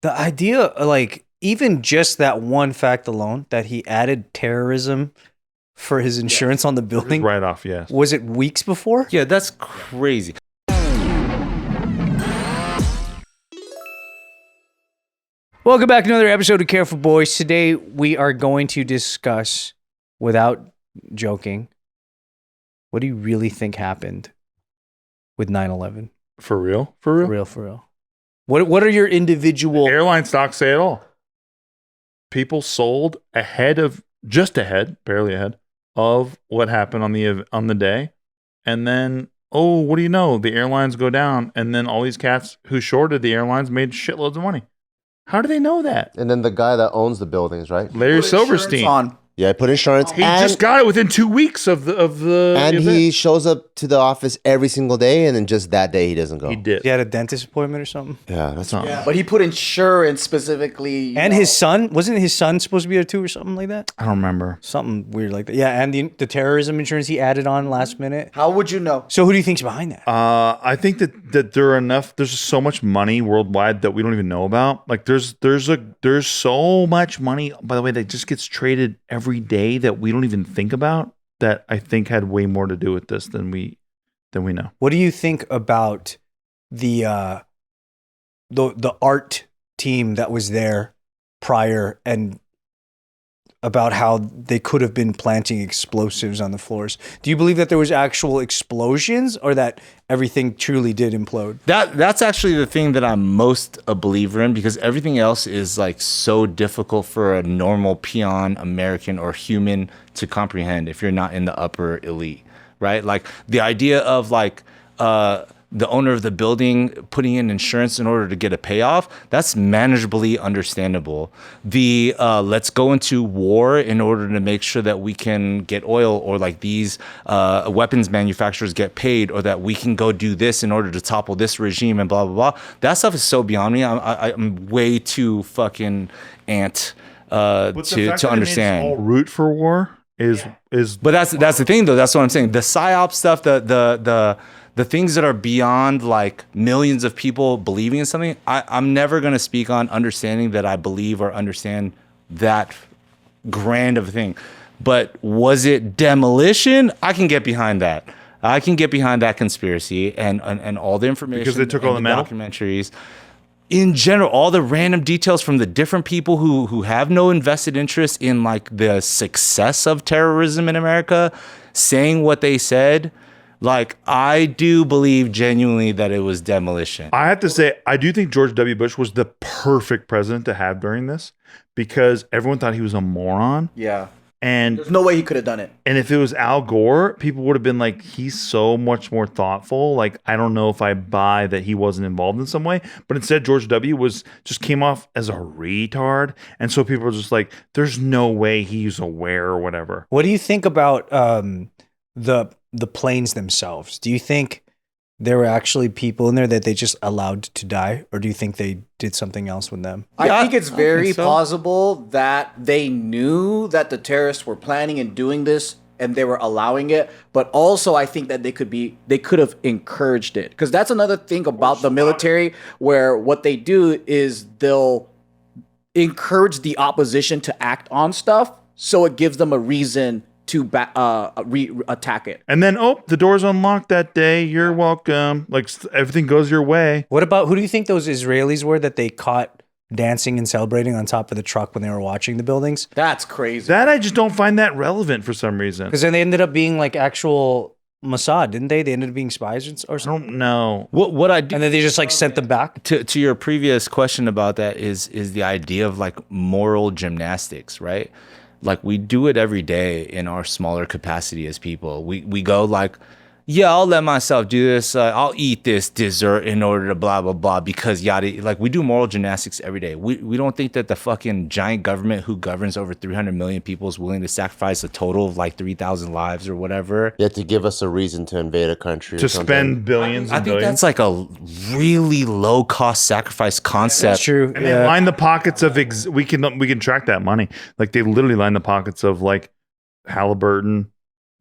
The idea, like, even just that one fact alone, that he added terrorism for his insurance on the building. Right off, yes. Was it weeks before? Yeah, that's crazy. Welcome back to another episode of Careful Boys. Today we are going to discuss, without joking, what do you really think happened with 9/11? For real? For real? For real, for real. What are your individual... Airline stocks say it all. People sold barely ahead of what happened on the day. And then, oh, what do you know? The airlines go down. And then all these cats who shorted the airlines made shitloads of money. How do they know that? And then the guy that owns the buildings, right? Larry Silverstein. Yeah, put insurance. He just got it within 2 weeks of the and event. he shows up to the office every single day, and then just that day he doesn't go. He did. He had a dentist appointment or something? Yeah, that's not. Yeah, but he put insurance specifically. And his son? Wasn't his son supposed to be there too or something like that? I don't remember. Something weird like that. Yeah, and the terrorism insurance he added on last minute. How would you know? So who do you think's behind that? I think that there are enough. There's just so much money worldwide that we don't even know about. Like there's so much money, by the way, that just gets traded every day that we don't even think about. That I think had way more to do with this than we know. What do you think about the art team that was there prior, and about how they could have been planting explosives on the floors? Do you believe that there was actual explosions, or that everything truly did implode? That's actually the thing that I'm most a believer in, because everything else is like so difficult for a normal peon American or human to comprehend if you're not in the upper elite, right? Like the idea of like the owner of the building putting in insurance in order to get a payoff, that's manageably understandable. The let's go into war in order to make sure that we can get oil, or like these weapons manufacturers get paid, or that we can go do this in order to topple this regime and blah, blah, blah. That stuff is so beyond me. I'm way too fucking ant to understand. All root for war is. But that's the thing though. That's what I'm saying. The psyop stuff, the things that are beyond like millions of people believing in something, I'm never going to speak on understanding that I believe or understand that grand of a thing. But was it demolition? I can get behind that. I can get behind that conspiracy and all the information. Because they took all the metal? Documentaries. In general, all the random details from the different people who have no invested interest in like the success of terrorism in America, saying what they said. Like, I do believe genuinely that it was demolition. I have to say, I do think George W. Bush was the perfect president to have during this, because everyone thought he was a moron. Yeah. And there's no way he could have done it. And if it was Al Gore, people would have been like, he's so much more thoughtful. Like, I don't know if I buy that he wasn't involved in some way. But instead, George W. just came off as a retard. And so people were just like, there's no way he's aware or whatever. What do you think about the planes themselves? Do you think there were actually people in there that they just allowed to die, or do you think they did something else with them? I think it's very plausible that they knew that the terrorists were planning and doing this, and they were allowing it. But also, I think that they could have encouraged it, because that's another thing about the military, where what they do is they'll encourage the opposition to act on stuff, so it gives them a reason to attack it. And then, the door's unlocked that day. You're welcome. Like, everything goes your way. What about, who do you think those Israelis were that they caught dancing and celebrating on top of the truck when they were watching the buildings? That's crazy. That I just don't find that relevant for some reason. Because then they ended up being like actual Mossad, didn't they? They ended up being spies or something. I don't know. What I do, and then they just like sent them back. To your previous question about that is the idea of like moral gymnastics, right? Like, we do it every day in our smaller capacity as people. We go like, yeah, I'll let myself do this. I'll eat this dessert in order to blah, blah, blah, because yada. Like, we do moral gymnastics every day. We don't think that the fucking giant government who governs over 300 million people is willing to sacrifice a total of like 3,000 lives or whatever. You have to give us a reason to invade a country. To spend billions and billions. I think that's like a really low cost sacrifice concept. That's true. And they line the pockets of, we can track that money. Like, they literally line the pockets of like Halliburton,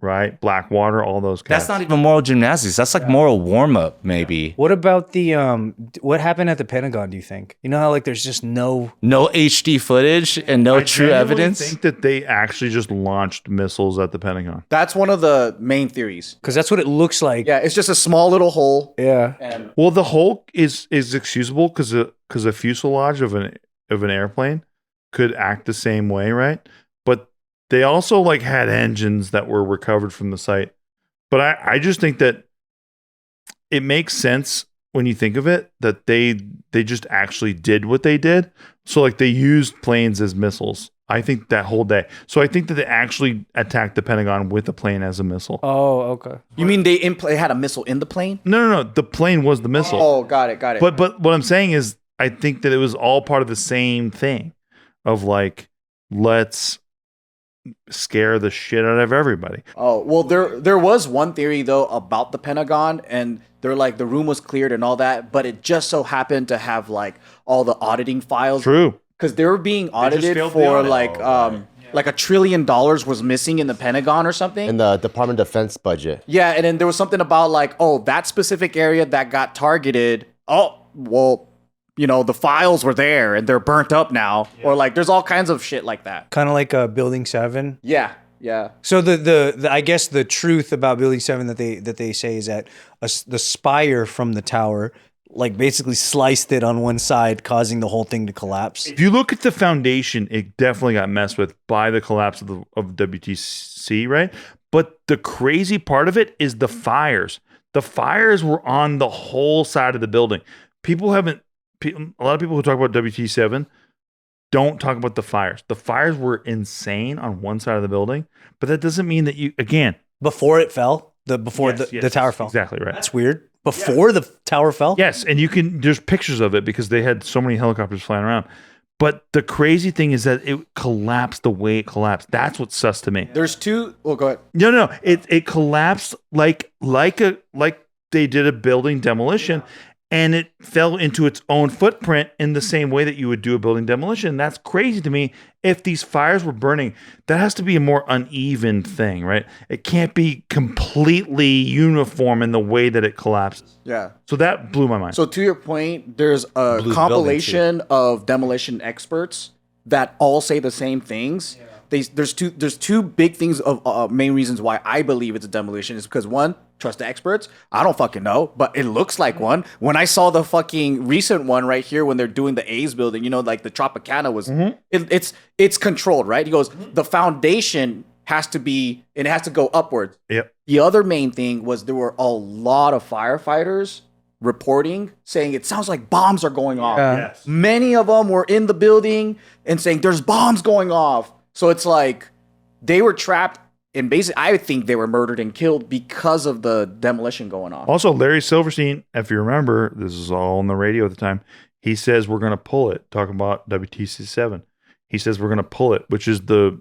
right? Blackwater, all those cats. That's not even moral gymnastics. That's like moral warm up, maybe. What about the what happened at the Pentagon, do you think? You know how like there's just no HD footage and no I true genuinely evidence. think that they actually just launched missiles at the Pentagon. That's one of the main theories. because that's what it looks like. Yeah, it's just a small little hole. Yeah. And Well, the hole is excusable because a fuselage of an airplane could act the same way, right? But they also like had engines that were recovered from the site. But I just think that it makes sense when you think of it that they just actually did what they did. So like they used planes as missiles. I think that whole day. So I think that they actually attacked the Pentagon with a plane as a missile. Oh, okay. you mean they had a missile in the plane? No. The plane was the missile. Oh, got it. But what I'm saying is, I think that it was all part of the same thing, of like, let's scare the shit out of everybody. Oh, well, there was one theory though about the Pentagon, and they're like the room was cleared and all that, but it just so happened to have like all the auditing files. True. Because they were being audited failed the for audit. like like $1 trillion was missing in the Pentagon or something. In the Department of Defense budget. Yeah, and then there was something about like, oh, that specific area that got targeted. Oh, well, you know, the files were there and they're burnt up now, or like there's all kinds of shit like that. Kind of like Building 7. Yeah. So the I guess the truth about Building 7 that they say is that the spire from the tower like basically sliced it on one side, causing the whole thing to collapse. If you look at the foundation, it definitely got messed with by the collapse of WTC, right? But the crazy part of it is the fires. The fires were on the whole side of the building. A lot of people who talk about WT7 don't talk about the fires. The fires were insane on one side of the building, but that doesn't mean that Before it fell, the tower fell. Exactly right. That's weird. Before the tower fell? Yes, and there's pictures of it because they had so many helicopters flying around. But the crazy thing is that it collapsed the way it collapsed. That's what's sus to me. There's two. Well, go ahead. No. It collapsed like they did a building demolition, and it fell into its own footprint in the same way that you would do a building demolition. That's crazy to me. If these fires were burning, that has to be a more uneven thing, right? It can't be completely uniform in the way that it collapses. Yeah. So that blew my mind. So to your point, there's a Blue compilation of demolition experts that all say the same things. There's two big things of main reasons why I believe it's a demolition is because one, trust the experts. I don't fucking know, but it looks like one. When I saw the fucking recent one right here, when they're doing the A's building, you know, like the Tropicana was, it's controlled, right? He goes, the foundation has to be, and it has to go upwards. Yep. The other main thing was there were a lot of firefighters reporting saying it sounds like bombs are going off. Yes. Many of them were in the building and saying there's bombs going off. So it's like they were trapped, and basically I think they were murdered and killed because of the demolition going on. Also, Larry Silverstein, if you remember, this is all on the radio at the time, he says we're going to pull it, talking about WTC7. He says we're going to pull it, which is the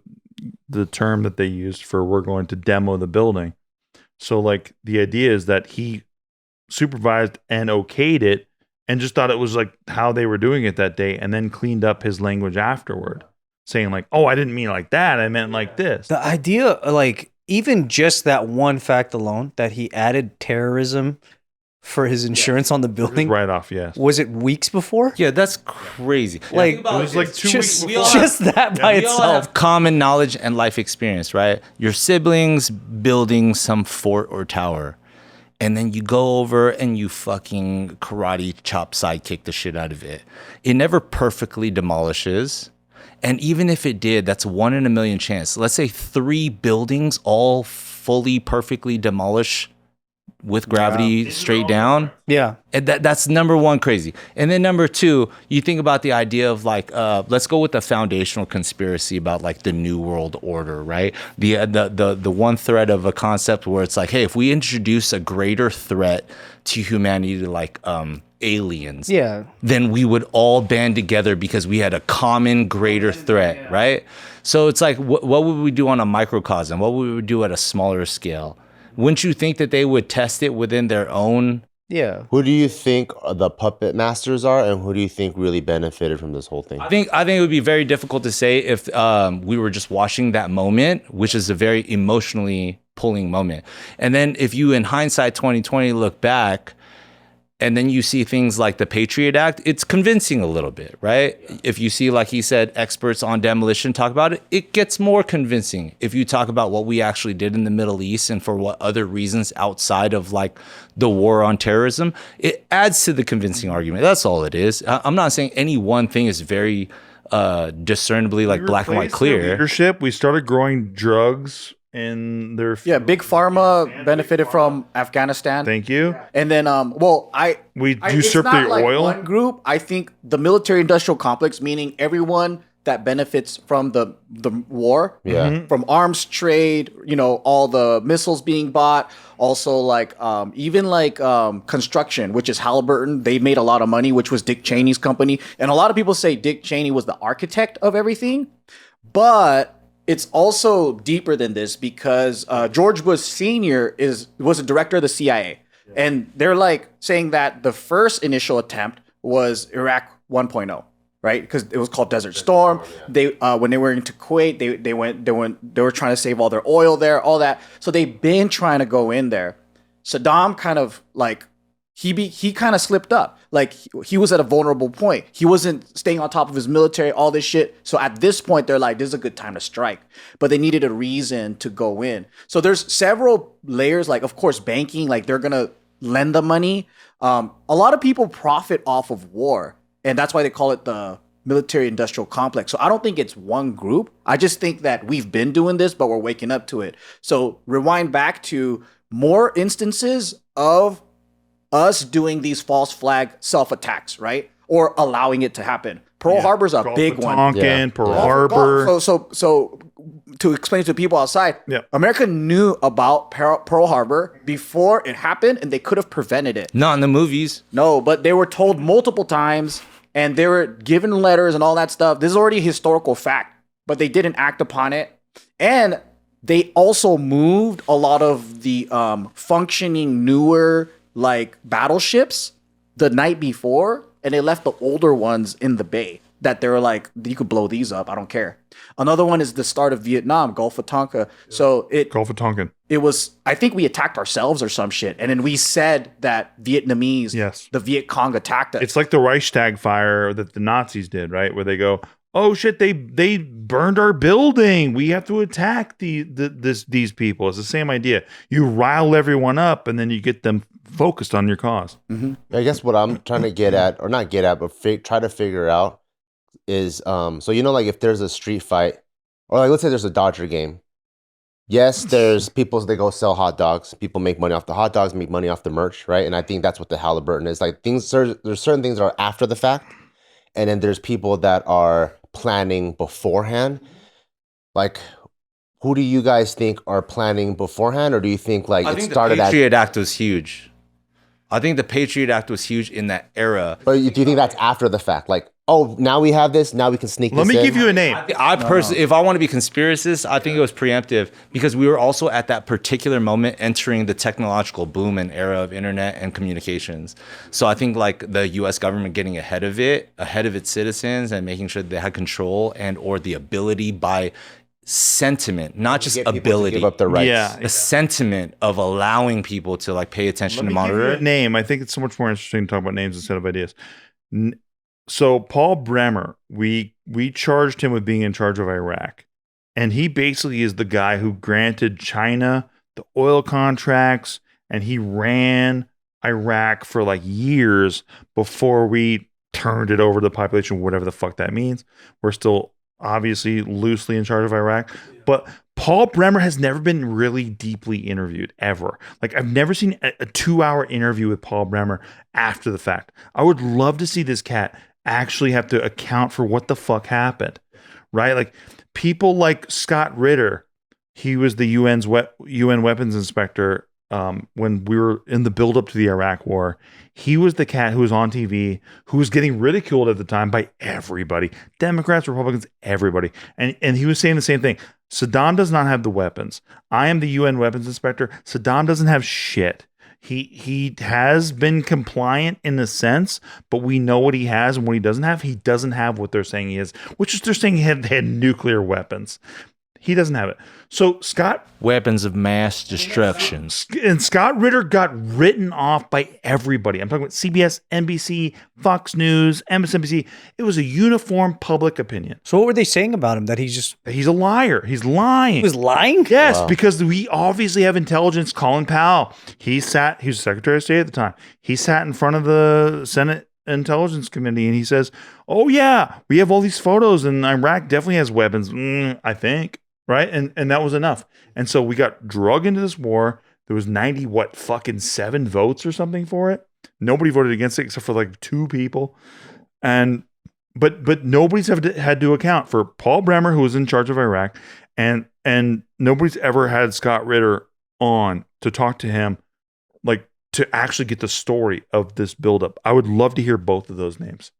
term that they used for we're going to demo the building. So like the idea is that he supervised and okayed it and just thought it was like how they were doing it that day, and then cleaned up his language afterward, saying like, oh, I didn't mean like that, I meant like this. The idea, like, even just that one fact alone, that he added terrorism for his insurance on the building. Right off, yes. Was it weeks before? Yeah, that's crazy. Like, It was like 2 weeks just, before. just that by We all itself. have common knowledge and life experience, right? Your siblings building some fort or tower, and then you go over and you fucking karate chop sidekick the shit out of it. It never perfectly demolishes. And even if it did, that's 1 in a million chance. Let's say 3 buildings all fully perfectly demolish with gravity straight down. Yeah. And that's number one, crazy. And then number two, you think about the idea of like, let's go with the foundational conspiracy about like the New World Order, right? The one thread of a concept where it's like, hey, if we introduce a greater threat to humanity, like aliens, Yeah. then we would all band together because we had a common greater threat, right? So it's like, what would we do on a microcosm? What would we do at a smaller scale? Wouldn't you think that they would test it within their own? Yeah. Who do you think the puppet masters are, and who do you think really benefited from this whole thing? I think it would be very difficult to say if we were just watching that moment, which is a very emotionally pulling moment. And then if you, in hindsight 2020, look back, and then you see things like the Patriot Act, it's convincing a little bit, right? If you see, like he said, experts on demolition talk about it, it gets more convincing. If you talk about what we actually did in the Middle East and for what other reasons outside of like the war on terrorism, it adds to the convincing argument. That's all it is. I'm not saying any one thing is very discernibly like black and white clear. Leadership, we started growing drugs in their Big Pharma benefited from Afghanistan. Thank you. And then, We it's usurped not the like oil. one group. I think the military-industrial complex, meaning everyone that benefits from the war, from arms trade, all the missiles being bought, also like even like construction, which is Halliburton. They made a lot of money, which was Dick Cheney's company, and a lot of people say Dick Cheney was the architect of everything, but it's also deeper than this because George Bush Sr. was a director of the CIA. And they're like saying that the first initial attempt was Iraq 1.0, right? Because it was called Desert Storm. They when they were into Kuwait, they were trying to save all their oil there, all that. So they've been trying to go in there. Saddam kind of like he kind of slipped up. Like he was at a vulnerable point. He wasn't staying on top of his military, all this shit. So at this point, they're like, this is a good time to strike. But they needed a reason to go in. So there's several layers, like, of course, banking, like they're going to lend the money. A lot of people profit off of war. And that's why they call it the military industrial complex. So I don't think it's one group. I just think that we've been doing this, but we're waking up to it. So rewind back to more instances of us doing these false flag self-attacks, right? Or allowing it to happen. Pearl Harbor's a big one. Tonkin, Pearl Harbor. So to explain to people outside, America knew about Pearl Harbor before it happened, and they could have prevented it. Not in the movies. No, but they were told multiple times, and they were given letters and all that stuff. This is already a historical fact, but they didn't act upon it. And they also moved a lot of the functioning, newer like battleships the night before, and they left the older ones in the bay that they were like, you could blow these up, I don't care. Another one is the start of Vietnam, Gulf of Tonkin. So Gulf of Tonkin. It was, I think we attacked ourselves or some shit, and then we said that Vietnamese, the Viet Cong attacked us. It's like the Reichstag fire that the Nazis did, right? Where they go, oh shit, they burned our building. We have to attack these people. It's the same idea. You rile everyone up, and then you get them focused on your cause. I guess what I'm trying to get at, or not get at, but try to figure out is, so like if there's a street fight, or like let's say there's a Dodger game. Yes, there's people they go sell hot dogs. People make money off the hot dogs, make money off the merch, right? And I think that's what the Halliburton is. Like there's certain things that are after the fact, and then there's people that are planning beforehand. Like, who do you guys think are planning beforehand, or do you think like it started at? The Patriot Act was huge. I think the Patriot Act was huge in that era. But do you think that's after the fact? Like, oh, now we have this, now we can sneak this in? Let me give you a name. I personally, if I want to be conspiracist, I think it was preemptive because we were also at that particular moment entering the technological boom and era of internet and communications. So I think like the U.S. government getting ahead of its citizens and making sure they had control and or the ability by sentiment, not just ability, give up their rights. the sentiment of allowing people to like pay attention to Let me monitor give you it. a name. I think it's so much more interesting to talk about names instead of ideas. So Paul Bremer, we charged him with being in charge of Iraq, and he basically is the guy who granted China the oil contracts, and he ran Iraq for like years before we turned it over to the population, whatever the fuck that means. We're still obviously loosely in charge of Iraq, but Paul Bremer has never been really deeply interviewed ever. Like I've never seen a 2-hour interview with Paul Bremer after the fact. I would love to see this cat actually have to account for what the fuck happened, right? Like people like Scott Ritter, he was the UN weapons inspector when we were in the buildup to the Iraq war. He was the cat who was on TV, who was getting ridiculed at the time by everybody, Democrats, Republicans, everybody. And he was saying the same thing. Saddam does not have the weapons. I am the UN weapons inspector. Saddam doesn't have shit. He has been compliant in a sense, but we know what he has and what he doesn't have. He doesn't have what they're saying he has, which is they're saying they had nuclear weapons. He doesn't have it. So Weapons of mass destruction. and Scott Ritter got written off by everybody. I'm talking about CBS, NBC, Fox News, MSNBC. It was a uniform public opinion. So what were they saying about him? That He's a liar. He's lying. he was lying? Yes, because we obviously have intelligence. Colin Powell, he was Secretary of State at the time. He sat in front of the Senate Intelligence Committee and he says, "Oh yeah, we have all these photos and Iraq definitely has weapons." I think, right? And that was enough. And so we got drug into this war. There was 7 votes or something for it. Nobody voted against it except for like 2 people. And but nobody's ever had to account for Paul Bremer, who was in charge of Iraq, and nobody's ever had Scott Ritter on to talk to him, like to actually get the story of this buildup. I would love to hear both of those names.